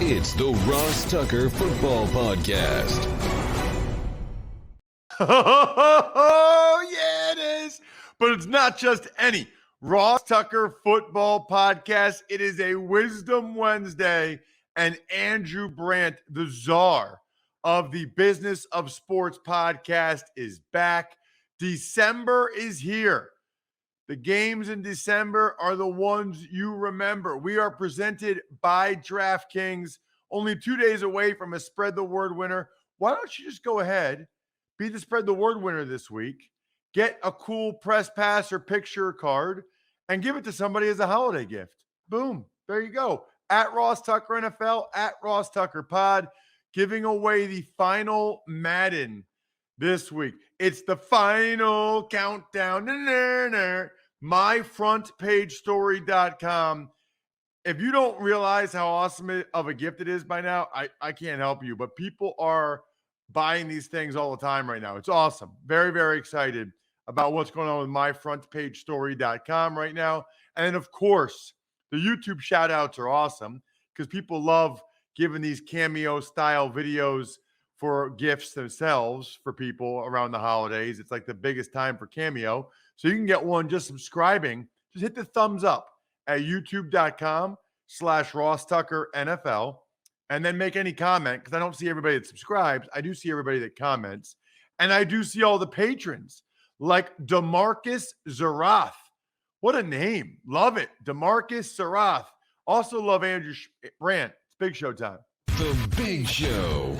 It's the Ross Tucker Football Podcast. Oh, yeah, it is. But it's not just any Ross Tucker Football Podcast. It is a Wisdom Wednesday, and Andrew Brandt, the czar of the Business of Sports podcast, is back. December is here. The games in December are the ones you remember. We are presented by DraftKings, only 2 days away from a Spread the Word winner. Why don't you just go ahead, be the Spread the Word winner this week, get a cool press pass or picture card, and give it to somebody as a holiday gift. Boom. There you go. At Ross Tucker NFL, at Ross Tucker Pod, giving away the final Madden this week. It's the final countdown. MyFrontPageStory.com. If you don't realize how awesome of a gift it is by now, I can't help you. But people are buying these things all the time right now. It's awesome. Very, very excited about what's going on with MyFrontPageStory.com right now. And then, of course, the YouTube shout-outs are awesome because people love giving these cameo-style videos for gifts themselves for people around the holidays. It's like the biggest time for Cameo. So you can get one just subscribing. Just hit the thumbs up at youtube.com/Ross Tucker NFL and then make any comment, because I don't see everybody that subscribes. I do see everybody that comments. And I do see all the patrons like DeMarcus Zarath. What a name. Love it. DeMarcus Zarath. Also love Andrew Brandt. It's Big Show time. The Big Show.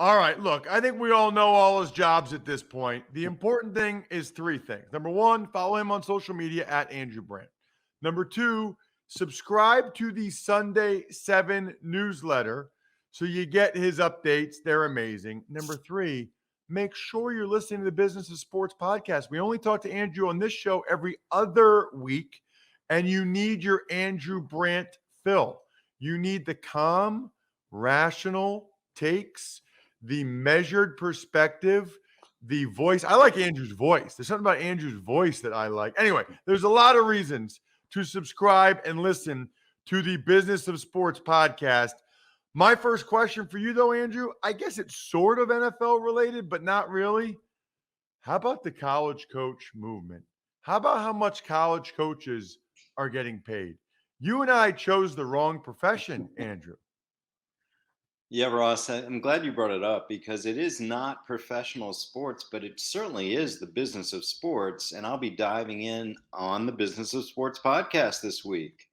All right, look, I think we all know all his jobs at this point. The important thing is three things. Number one, follow him on social media at Andrew Brandt. Number two, subscribe to the Sunday 7 newsletter so you get his updates. They're amazing. Number three, make sure you're listening to the Business of Sports podcast. We only talk to Andrew on this show every other week, and you need your Andrew Brandt fill. You need the calm, rational takes, the measured perspective, the voice. I like Andrew's voice. There's something about Andrew's voice that I like. Anyway, there's a lot of reasons to subscribe and listen to the Business of Sports podcast. My first question for you, though, Andrew, I guess it's sort of NFL related, but not really. How about the college coach movement? How about how much college coaches are getting paid? You and I chose the wrong profession, Andrew. Yeah, Ross, I'm glad you brought it up because it is not professional sports, but it certainly is the business of sports. And I'll be diving in on the Business of Sports podcast this week.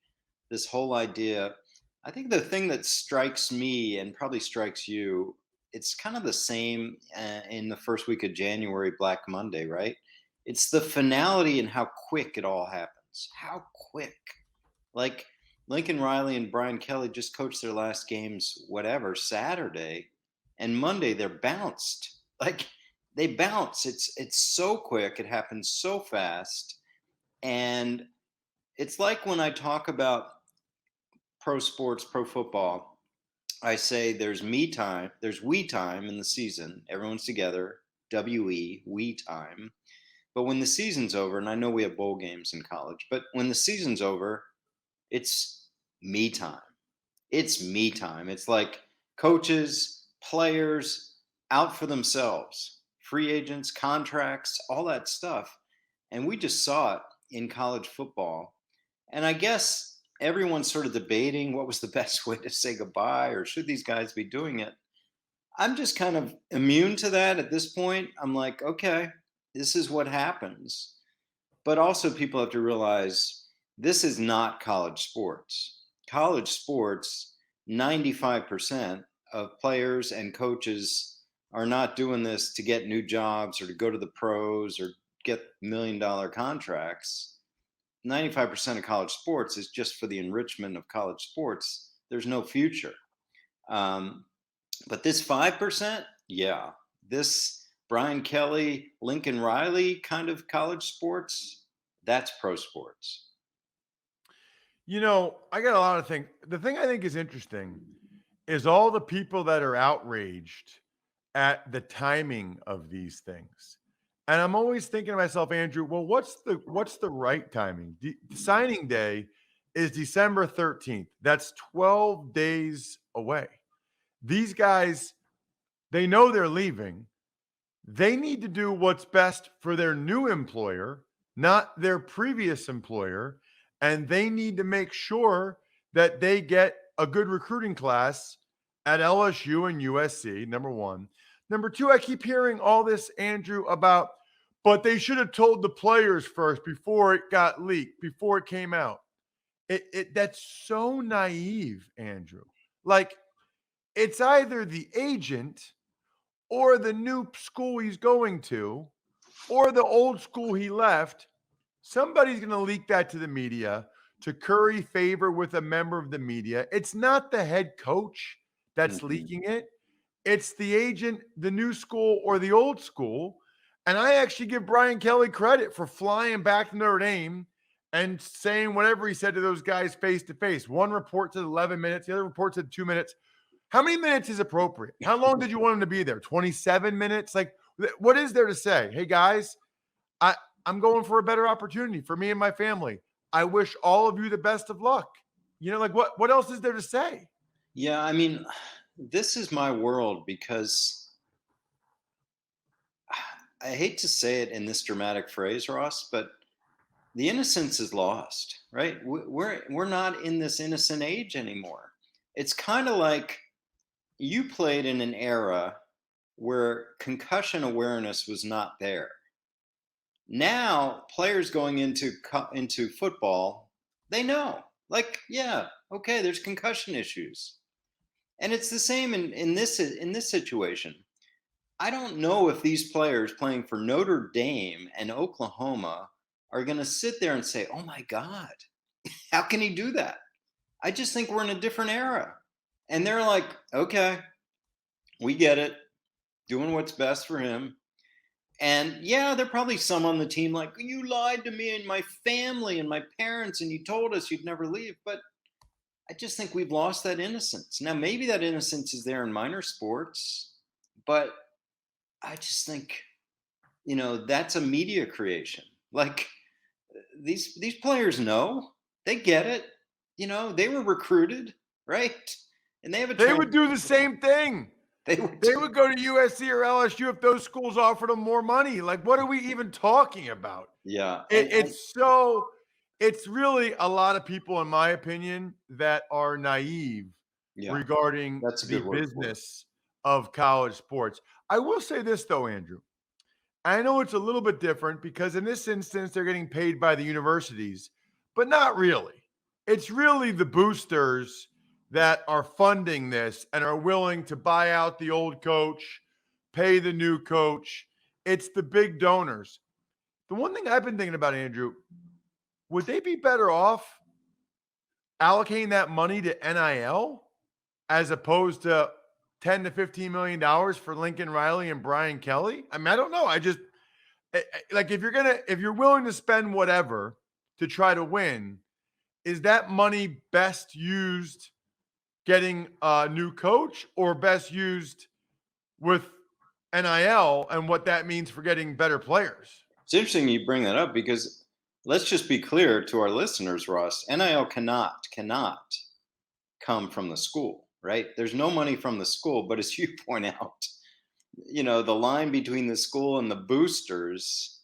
This whole idea, I think the thing that strikes me and probably strikes you, it's kind of the same in the first week of January, Black Monday, right? It's the finality and how quick it all happens. How quick. Like, Lincoln Riley and Brian Kelly just coached their last games, Saturday, and Monday they're bounced. Like, they bounce. It's so quick. It happens so fast. And it's like when I talk about pro sports, pro football, I say there's me time, there's we time in the season. Everyone's together, W-E, we time. But when the season's over, and I know we have bowl games in college, but when the season's over, it's me time. It's me time. It's like coaches, players out for themselves, free agents, contracts, all that stuff. And we just saw it in college football. And I guess everyone's sort of debating what was the best way to say goodbye, or should these guys be doing it? I'm just kind of immune to that at this point. I'm like, okay, this is what happens. But also people have to realize this is not college sports. College sports, 95% of players and coaches are not doing this to get new jobs or to go to the pros or get $1 million contracts. 95% of college sports is just for the enrichment of college sports. There's no future. But this 5%, yeah, this Brian Kelly, Lincoln Riley kind of college sports, that's pro sports. You know, I got a lot of things. The thing I think is interesting is all the people that are outraged at the timing of these things. And I'm always thinking to myself, Andrew, well, what's the right timing? Signing day is December 13th. That's 12 days away. These guys, they know they're leaving. They need to do what's best for their new employer, not their previous employer. And they need to make sure that they get a good recruiting class at LSU and USC, number one. Number two, I keep hearing all this, Andrew, about, but they should have told the players first before it got leaked, before it came out. That's so naive, Andrew. Like, it's either the agent or the new school he's going to or the old school he left. Somebody's going to leak that to the media to curry favor with a member of the media. It's not the head coach that's leaking it. It's the agent, the new school or the old school. And I actually give Brian Kelly credit for flying back to Notre Dame and saying whatever he said to those guys face to face. One report said 11 minutes, the other report said 2 minutes. How many minutes is appropriate? How long did you want him to be there? 27 minutes? Like, what is there to say? Hey, guys, I'm going for a better opportunity for me and my family. I wish all of you the best of luck. You know, like what else is there to say? Yeah, I mean, this is my world because I hate to say it in this dramatic phrase, Ross, but the innocence is lost, right? We're not in this innocent age anymore. It's kind of like you played in an era where concussion awareness was not there. Now, players going into football, they know, like, yeah, okay, there's concussion issues, and it's the same in this situation. I don't know if these players playing for Notre Dame and Oklahoma are going to sit there and say, "Oh my God, how can he do that?" I just think we're in a different era, and they're like, "Okay, we get it, doing what's best for him." And yeah, there are probably some on the team like, you lied to me and my family and my parents, and you told us you'd never leave. But I just think we've lost that innocence. Now, maybe that innocence is there in minor sports, but I just think, that's a media creation. Like these players know, they get it. They were recruited, right? And they have They would do the same thing. They would go to USC or LSU if those schools offered them more money. Like, what are we even talking about? Yeah. It's really a lot of people, in my opinion, that are naive regarding the business of college sports. I will say this, though, Andrew. I know it's a little bit different because in this instance, they're getting paid by the universities, but not really. It's really the boosters that are funding this and are willing to buy out the old coach, pay the new coach. It's the big donors. The one thing I've been thinking about, Andrew, would they be better off allocating that money to NIL as opposed to $10 to $15 million for Lincoln Riley and Brian Kelly? I mean, I don't know. I just like if you're willing to spend whatever to try to win, is that money best used getting a new coach or best used with NIL and what that means for getting better players? It's interesting you bring that up because let's just be clear to our listeners, Ross. NIL cannot come from the school, right? There's no money from the school, but as you point out, the line between the school and the boosters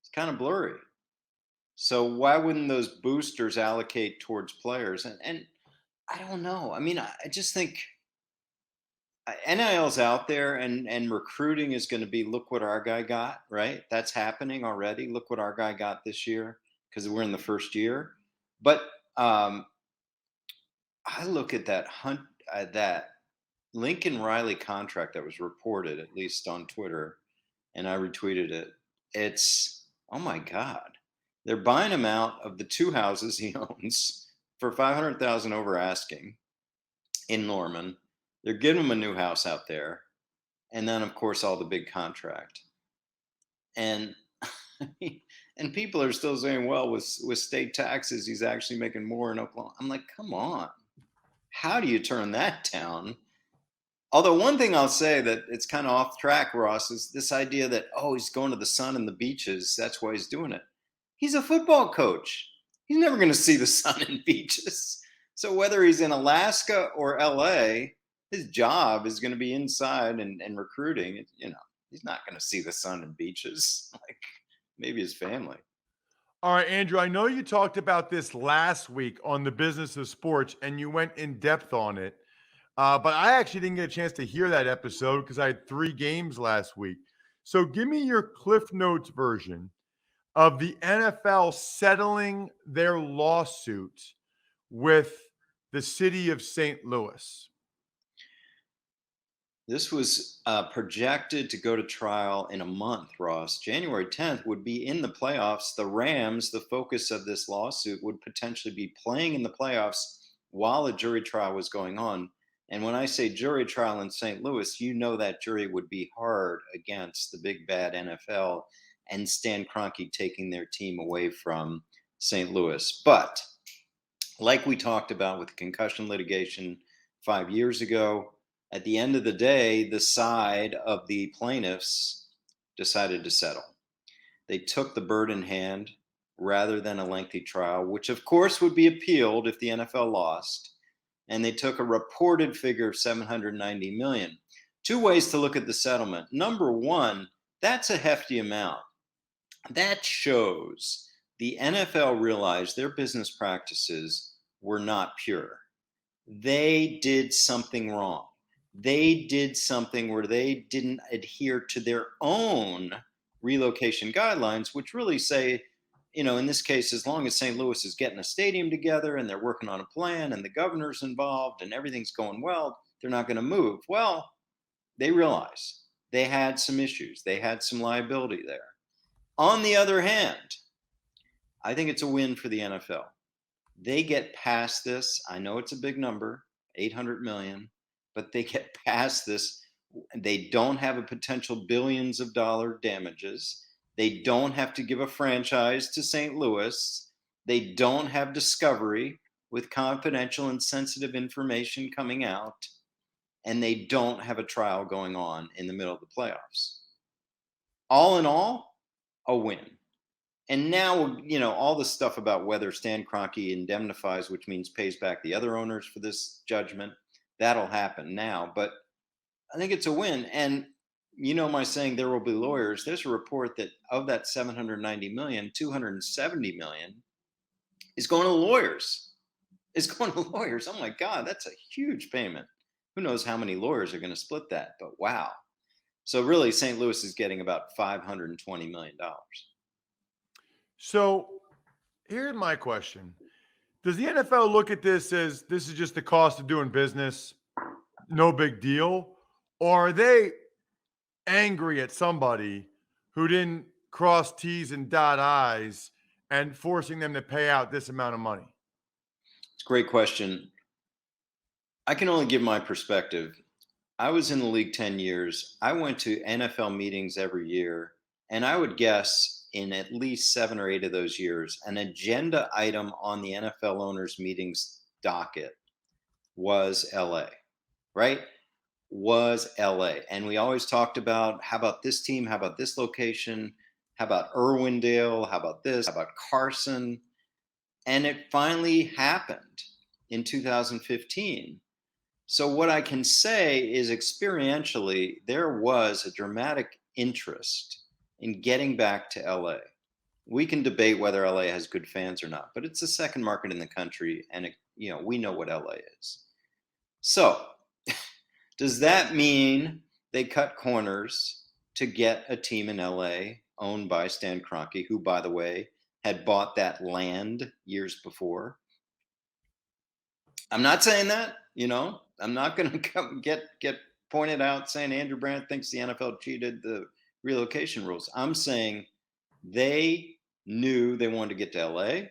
is kind of blurry. So why wouldn't those boosters allocate towards players? And I don't know. I mean, I just think NIL's out there and recruiting is going to be, look what our guy got, right? That's happening already. Look what our guy got this year because we're in the first year. But I look at that Lincoln Riley contract that was reported, at least on Twitter, and I retweeted it. It's, oh my God. They're buying him out of the two houses he owns for $500,000 over asking in Norman. They're giving him a new house out there. And then, of course, all the big contract. And and people are still saying, well, with state taxes, he's actually making more in Oklahoma. I'm like, come on. How do you turn that down? Although one thing I'll say that it's kind of off track, Ross, is this idea that, he's going to the sun and the beaches. That's why he's doing it. He's a football coach. He's never going to see the sun and beaches. So whether he's in Alaska or LA, his job is going to be inside and recruiting. He's not going to see the sun and beaches, like maybe his family. All right, Andrew, I know you talked about this last week on the business of sports and you went in depth on it. But I actually didn't get a chance to hear that episode because I had 3 games last week. So give me your Cliff Notes version of the NFL settling their lawsuit with the city of St. Louis. This was projected to go to trial in a month, Ross. January 10th would be in the playoffs. The Rams, the focus of this lawsuit, would potentially be playing in the playoffs while a jury trial was going on. And when I say jury trial in St. Louis, that jury would be hard against the big bad NFL and Stan Kroenke taking their team away from St. Louis. But like we talked about with the concussion litigation 5 years ago, at the end of the day, the side of the plaintiffs decided to settle. They took the bird in hand rather than a lengthy trial, which of course would be appealed if the NFL lost. And they took a reported figure of $790 million. 2 ways to look at the settlement. Number one, that's a hefty amount. That shows the NFL realized their business practices were not pure. They did something wrong. They did something where they didn't adhere to their own relocation guidelines, which really say, in this case, as long as St. Louis is getting a stadium together and they're working on a plan and the governor's involved and everything's going well, they're not going to move. Well, they realize they had some issues. They had some liability there. On the other hand, I think it's a win for the NFL. They get past this. I know it's a big number, $800 million, but they get past this. They don't have a potential billions of dollar damages. They don't have to give a franchise to St. Louis. They don't have discovery with confidential and sensitive information coming out. And they don't have a trial going on in the middle of the playoffs. All in all, a win. And now, all the stuff about whether Stan Kroenke indemnifies, which means pays back the other owners for this judgment, that'll happen now. But I think it's a win. And my saying there will be lawyers. There's a report that of that $790 million, $270 million is going to lawyers. It's going to lawyers. Oh my God, that's a huge payment. Who knows how many lawyers are going to split that? But wow. So really, St. Louis is getting about $520 million. So here's my question. Does the NFL look at this as this is just the cost of doing business? No big deal? Or are they angry at somebody who didn't cross T's and dot I's and forcing them to pay out this amount of money? It's a great question. I can only give my perspective. I was in the league 10 years. I went to NFL meetings every year, and I would guess in at least 7 or 8 of those years, an agenda item on the NFL owners meetings docket was LA, right? Was LA. And we always talked about, how about this team? How about this location? How about Irwindale? How about this? How about Carson? And it finally happened in 2015. So what I can say is experientially, there was a dramatic interest in getting back to LA. We can debate whether LA has good fans or not, but it's the second market in the country, and we know what LA is. So does that mean they cut corners to get a team in LA owned by Stan Kroenke, who, by the way, had bought that land years before? I'm not saying that, I'm not going to come get pointed out saying Andrew Brandt thinks the NFL cheated the relocation rules. I'm saying they knew they wanted to get to LA,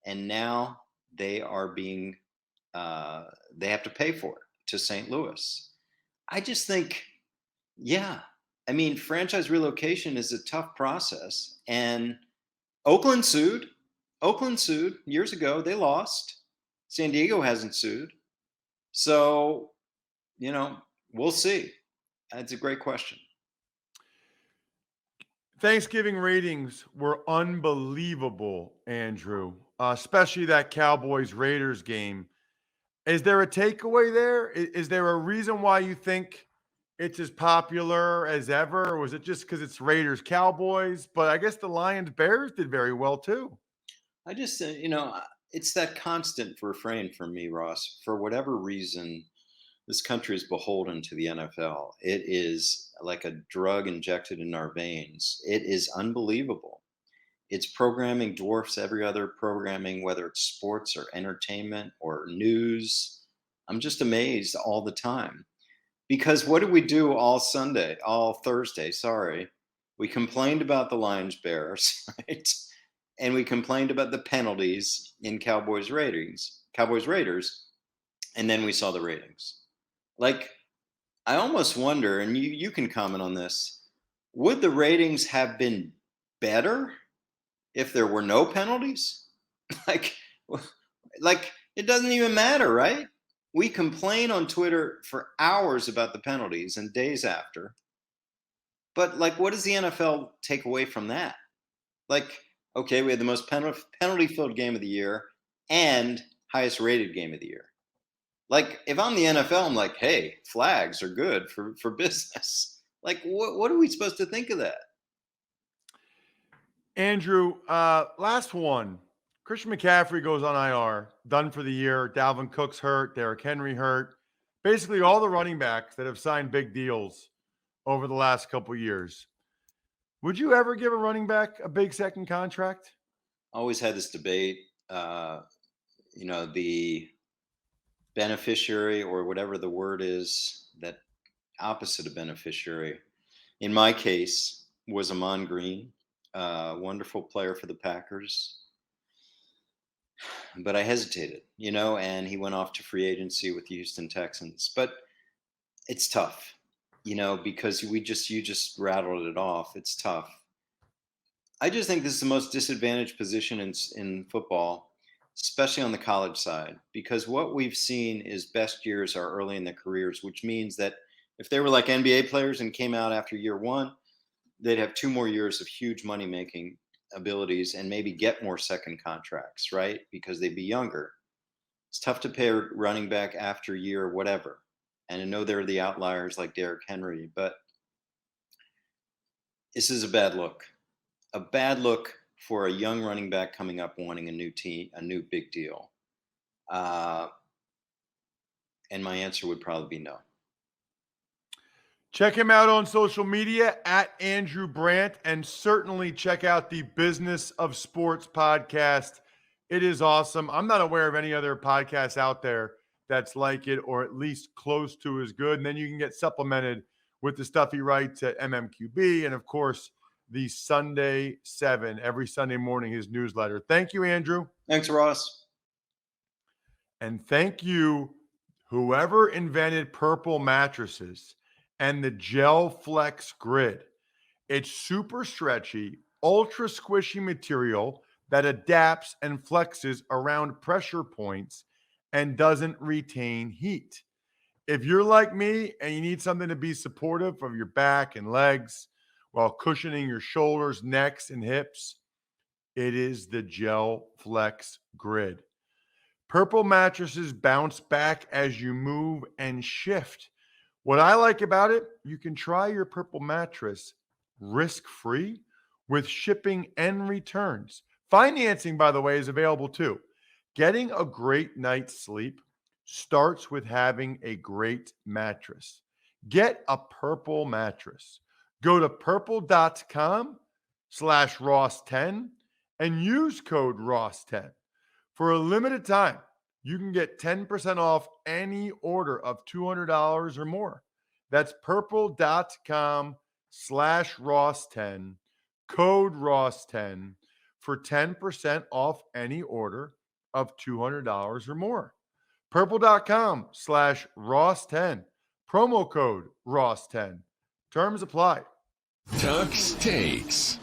and now they are being they have to pay for it to St. Louis. I just think, franchise relocation is a tough process, and Oakland sued years ago. They lost. San Diego hasn't sued. So, we'll see. That's a great question. Thanksgiving ratings were unbelievable, Andrew. especially that Cowboys-Raiders game. Is there a takeaway there? Is there a reason why you think it's as popular as ever? Or was it just because it's Raiders-Cowboys? But I guess the Lions-Bears did very well too. I just, it's that constant refrain for me, Ross. For whatever reason, this country is beholden to the NFL. It is like a drug injected in our veins. It is unbelievable. Its programming dwarfs every other programming, whether it's sports or entertainment or news. I'm just amazed all the time. Because what did we do all Thursday? Sorry. We complained about the Lions Bears, right? And we complained about the penalties in Cowboys Raiders. And then we saw the ratings. Like, I almost wonder, and you can comment on this, would the ratings have been better if there were no penalties? like, like it doesn't even matter, right? We complain on Twitter for hours about the penalties and days after. But like, what does the NFL take away from that? Like, okay, we had the most penalty-filled game of the year and highest rated game of the year. Like, if I'm the NFL, I'm like, hey, flags are good for business. Like, what are we supposed to think of that? Andrew, last one. Christian McCaffrey goes on IR, done for the year. Dalvin Cook's hurt. Derrick Henry hurt. Basically, all the running backs that have signed big deals over the last couple of years. Would you ever give a running back a big second contract? Always had this debate. The beneficiary, or whatever the word is, that opposite of beneficiary, in my case, was Amon Green. Wonderful player for the Packers. But I hesitated, and he went off to free agency with the Houston Texans. But it's tough, because you just rattled it off. It's tough. I just think this is the most disadvantaged position in football, especially on the college side, because what we've seen is best years are early in their careers, which means that if they were like NBA players and came out after year one, they'd have 2 more years of huge money-making abilities and maybe get more second contracts, right? Because they'd be younger. It's tough to pay a running back after year whatever. And I know there are the outliers like Derrick Henry, but this is a bad look. A bad look for a young running back coming up wanting a new team, a new big deal. And my answer would probably be no. Check him out on social media at Andrew Brandt, and certainly check out the Business of Sports podcast. It is awesome. I'm not aware of any other podcast out there that's like it, or at least close to as good. And then you can get supplemented with the stuff he writes at MMQB, and of course, the Sunday 7, every Sunday morning, his newsletter. Thank you, Andrew. Thanks, Ross. And thank you, whoever invented purple mattresses and the Gel Flex Grid. It's super stretchy, ultra squishy material that adapts and flexes around pressure points and doesn't retain heat. If you're like me and you need something to be supportive of your back and legs while cushioning your shoulders, necks, and hips, it is the Gel Flex Grid. Purple mattresses bounce back as you move and shift. What I like about it, you can try your Purple mattress risk-free with shipping and returns. Financing, by the way, is available too. Getting a great night's sleep starts with having a great mattress. Get a Purple mattress. Go to purple.com/Ross10 and use code Ross10. For a limited time, you can get 10% off any order of $200 or more. That's purple.com/Ross10, code Ross10 for 10% off any order of $200 or more. Purple.com/Ross10, promo code Ross10. Terms apply. Tuck's Takes.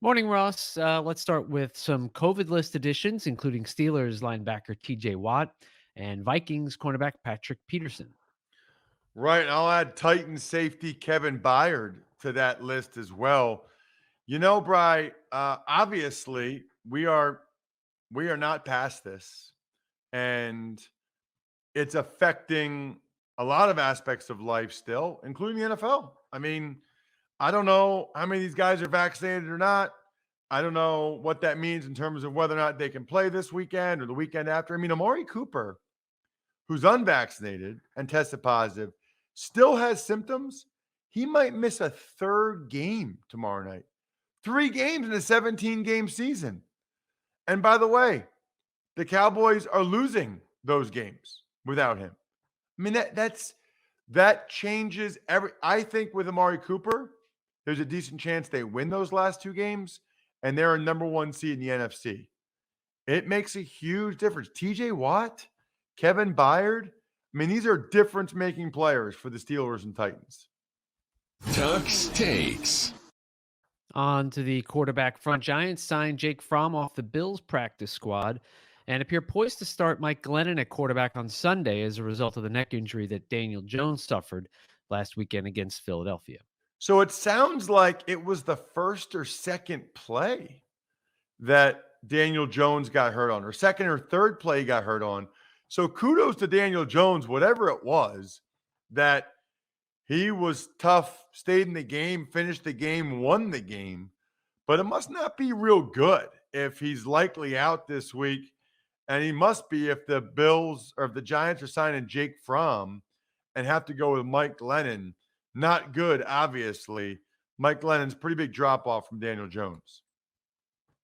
Morning, Ross. Let's start with some COVID list additions, including Steelers linebacker TJ Watt and Vikings cornerback Patrick Peterson. Right. I'll add Titans safety Kevin Byard to that list as well. Bri, obviously, we are not past this, and it's affecting a lot of aspects of life still, including the NFL. I mean, I don't know how many of these guys are vaccinated or not. I don't know what that means in terms of whether or not they can play this weekend or the weekend after. I mean, Amari Cooper, who's unvaccinated and tested positive, still has symptoms. He might miss a third game tomorrow night. 3 games in a 17-game season. And by the way, the Cowboys are losing those games without him. I mean, that changes every. I think with Amari Cooper, there's a decent chance they win those last 2 games, and they're a number 1 seed in the NFC. It makes a huge difference. TJ Watt, Kevin Byard. I mean, these are difference-making players for the Steelers and Titans. Tuck's Takes. On to the quarterback front. Giants signed Jake Fromm off the Bills practice squad and appear poised to start Mike Glennon at quarterback on Sunday as a result of the neck injury that Daniel Jones suffered last weekend against Philadelphia. So it sounds like it was the first or second play that Daniel Jones got hurt on, or second or third play he got hurt on. So kudos to Daniel Jones, whatever it was, that he was tough, stayed in the game, finished the game, won the game. But it must not be real good if he's likely out this week. And he must be if the Bills or if the Giants are signing Jake Fromm and have to go with Mike Glennon. Not good, obviously. Mike Glennon's pretty big drop-off from Daniel Jones.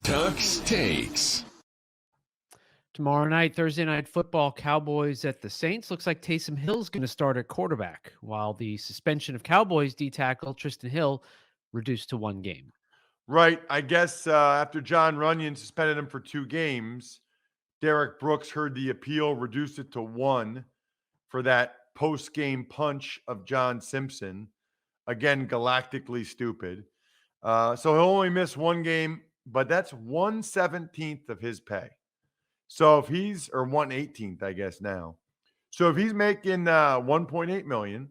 Tuck's Takes. Tomorrow night, Thursday Night Football, Cowboys at the Saints. Looks like Taysom Hill's going to start at quarterback, while the suspension of Cowboys D-tackle Tristan Hill reduced to 1 game. Right. I guess after John Runyon suspended him for 2 games, Derek Brooks heard the appeal, reduced it to 1 for that post-game punch of John Simpson. Again, galactically stupid. So he'll only miss 1 game, but that's 1/17 of his pay. So if he's, or 1/18, I guess now. So if he's making $1.8 million,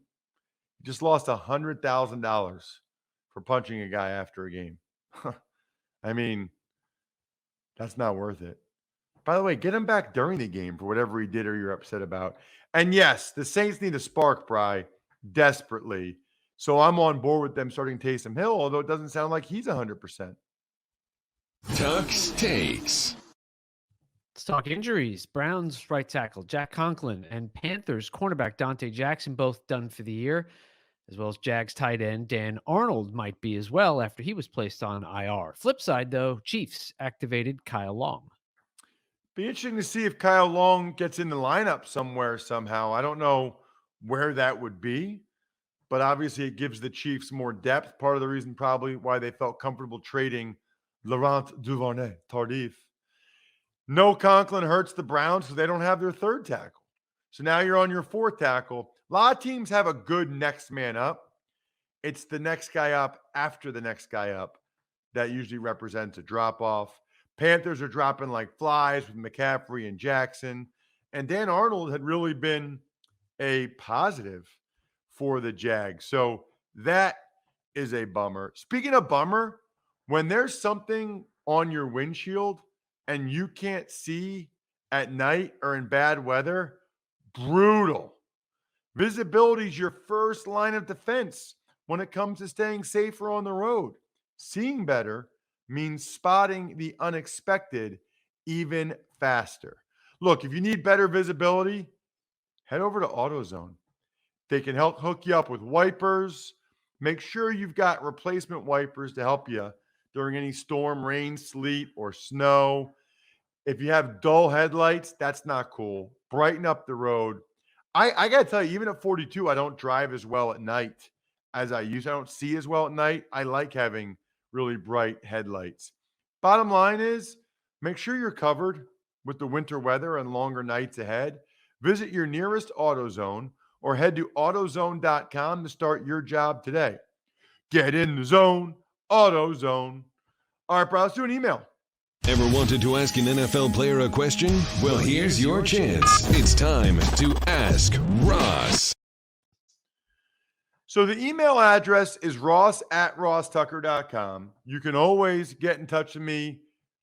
he just lost $100,000 for punching a guy after a game. I mean, that's not worth it. By the way, get him back during the game for whatever he did or you're upset about. And yes, the Saints need a spark, Bry, desperately. So I'm on board with them starting Taysom Hill, although it doesn't sound like he's 100%. Tuck's Takes. Let's talk injuries. Browns right tackle Jack Conklin and Panthers cornerback Dante Jackson both done for the year, as well as Jags tight end Dan Arnold might be as well after he was placed on IR. Flip side, though, Chiefs activated Kyle Long. Be interesting to see if Kyle Long gets in the lineup somewhere somehow. I don't know where that would be, but obviously it gives the Chiefs more depth. Part of the reason probably why they felt comfortable trading Laurent Duvernay-Tardif. No Conklin hurts the Browns because they don't have their 3rd tackle. So now you're on your 4th tackle. A lot of teams have a good next man up. It's the next guy up after the next guy up that usually represents a drop-off. Panthers are dropping like flies with McCaffrey and Jackson. And Dan Arnold had really been a positive for the Jags. So that is a bummer. Speaking of bummer, when there's something on your windshield and you can't see at night or in bad weather, brutal. Visibility is your first line of defense when it comes to staying safer on the road. Seeing better means spotting the unexpected even faster. Look, if you need better visibility, head over to AutoZone. They can help hook you up with wipers. Make sure you've got replacement wipers to help you during any storm, rain, sleet, or snow. If you have dull headlights, that's not cool. Brighten up the road. I got to tell you, even at 42, I don't drive as well at night as I used to. I don't see as well at night. I like having really bright headlights. Bottom line is, make sure you're covered with the winter weather and longer nights ahead. Visit your nearest AutoZone or head to AutoZone.com to start your job today. Get in the zone, AutoZone. All right, bro, let's do an email. Ever wanted to ask an NFL player a question? Well, here's your chance. It's time to Ask Ross. So the email address is ross@rosstucker.com. You can always get in touch with me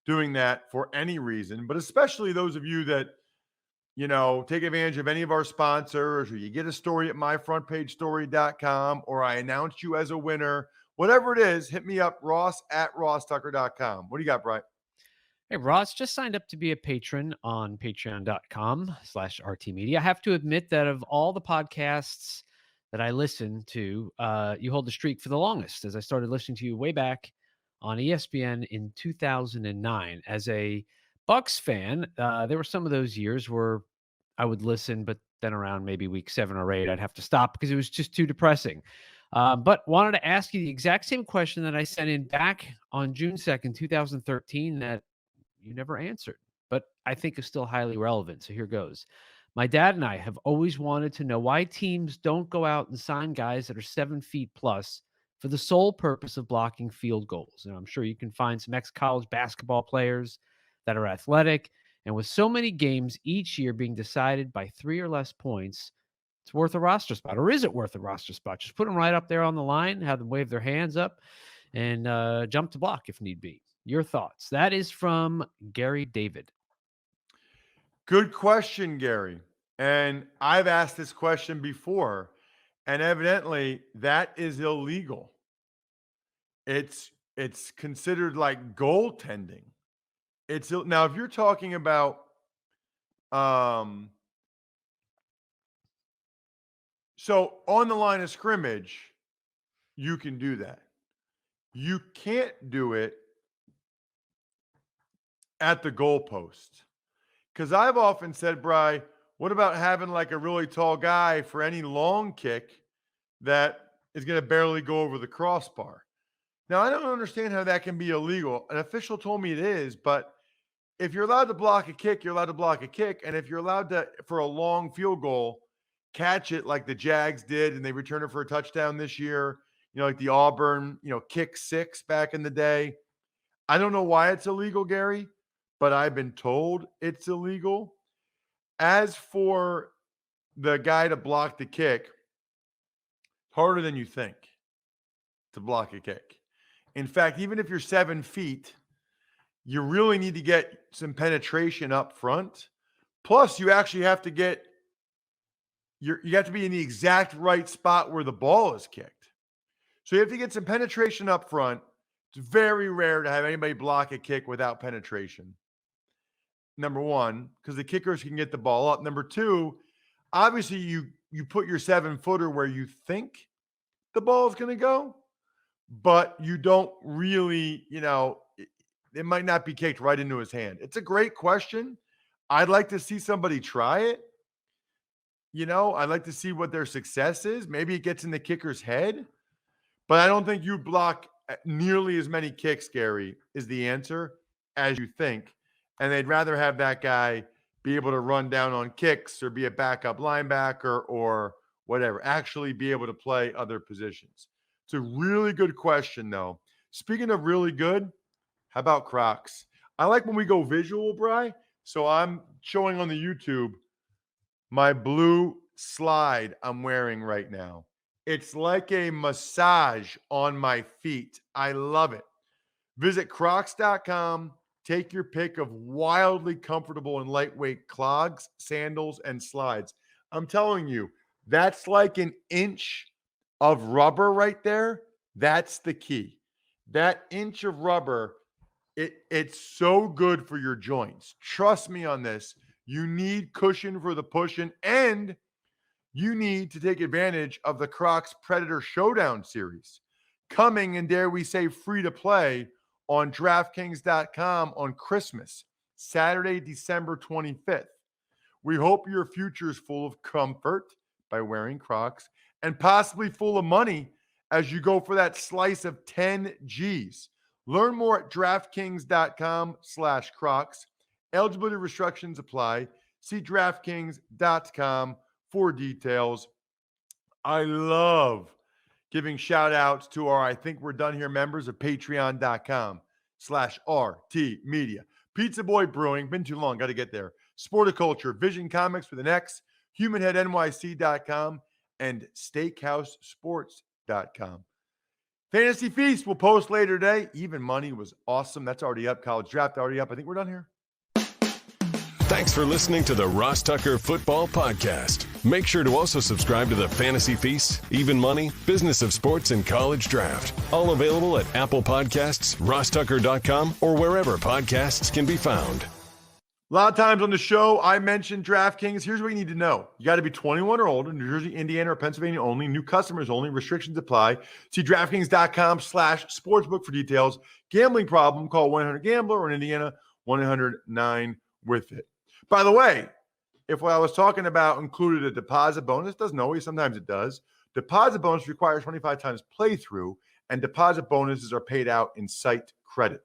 doing that for any reason, but especially those of you that, take advantage of any of our sponsors, or you get a story at myfrontpagestory.com, or I announce you as a winner, whatever it is, hit me up, ross@rosstucker.com. What do you got, Brian? Hey, Ross, just signed up to be a patron on patreon.com/RT Media. I have to admit that of all the podcasts that I listen to, you hold the streak for the longest, as I started listening to you way back on ESPN in 2009. As a Bucks fan, there were some of those years where I would listen, but then around maybe week 7 or 8, I'd have to stop because it was just too depressing. But wanted to ask you the exact same question that I sent in back on June 2nd, 2013, that you never answered, but I think is still highly relevant. So here goes. My dad and I have always wanted to know why teams don't go out and sign guys that are 7 feet plus for the sole purpose of blocking field goals. And I'm sure you can find some ex-college basketball players that are athletic. And with so many games each year being decided by 3 or less points, it's worth a roster spot. Or is it worth a roster spot? Just put them right up there on the line, have them wave their hands up, and jump to block if need be. Your thoughts? That is from Gary David. Good question, Gary. And I've asked this question before, and evidently that is illegal. It's considered like goaltending. Now if you're talking about so on the line of scrimmage, you can do that. You can't do it at the goalpost. Because I've often said, Bri, what about having like a really tall guy for any long kick that is going to barely go over the crossbar? Now, I don't understand how that can be illegal. An official told me it is, but if you're allowed to block a kick, you're allowed to block a kick. And if you're allowed to, for a long field goal, catch it like the Jags did and they returned it for a touchdown this year, like the Auburn, kick 6 back in the day. I don't know why it's illegal, Gary, but I've been told it's illegal. As for the guy to block the kick, harder than you think to block a kick. In fact, even if you're 7 feet, you really need to get some penetration up front. Plus, you actually have to get you have to be in the exact right spot where the ball is kicked. So you have to get some penetration up front. It's very rare to have anybody block a kick without penetration. Number one, because the kickers can get the ball up. Number two, obviously you put your 7-footer where you think the ball is going to go, but you don't really, it might not be kicked right into his hand. It's a great question. I'd like to see somebody try it. I'd like to see what their success is. Maybe it gets in the kicker's head, but I don't think you block nearly as many kicks, Gary, is the answer, as you think. And they'd rather have that guy be able to run down on kicks or be a backup linebacker or whatever, actually be able to play other positions. It's a really good question, though. Speaking of really good, how about Crocs? I like when we go visual, Bri. So I'm showing on the YouTube my blue slide I'm wearing right now. It's like a massage on my feet. I love it. Visit crocs.com. Take your pick of wildly comfortable and lightweight clogs, sandals, and slides. I'm telling you, that's like an inch of rubber right there. That's the key. That inch of rubber, it's so good for your joints. Trust me on this. You need cushion for the pushing, and you need to take advantage of the Crocs Predator Showdown series. Coming, and dare we say, free to play on DraftKings.com on Christmas, Saturday, December 25th. We hope your future is full of comfort by wearing Crocs and possibly full of money as you go for that slice of 10 G's. Learn more at DraftKings.com/Crocs. Eligibility restrictions apply. See DraftKings.com for details. I love giving shout outs to our I Think We're Done Here members of Patreon.com/RT Media. Pizza Boy Brewing, been too long, got to get there. Sporticulture, Vision Comics with an X, HumanHeadNYC.com, and SteakhouseSports.com. Fantasy Feast will post later today. Even Money was awesome. That's already up. College Draft already up. I think we're done here. Thanks for listening to the Ross Tucker Football Podcast. Make sure to also subscribe to the Fantasy Feast, Even Money, Business of Sports, and College Draft. All available at Apple Podcasts, rosstucker.com, or wherever podcasts can be found. A lot of times on the show, I mentioned DraftKings. Here's what you need to know. You got to be 21 or older, New Jersey, Indiana, or Pennsylvania only. New customers only. Restrictions apply. See DraftKings.com/sportsbook for details. Gambling problem, call 1-800-GAMBLER, or in Indiana, 1-800-9-WITH-IT. By the way, if what I was talking about included a deposit bonus, doesn't always, sometimes it does. Deposit bonus requires 25 times playthrough, and deposit bonuses are paid out in site credit.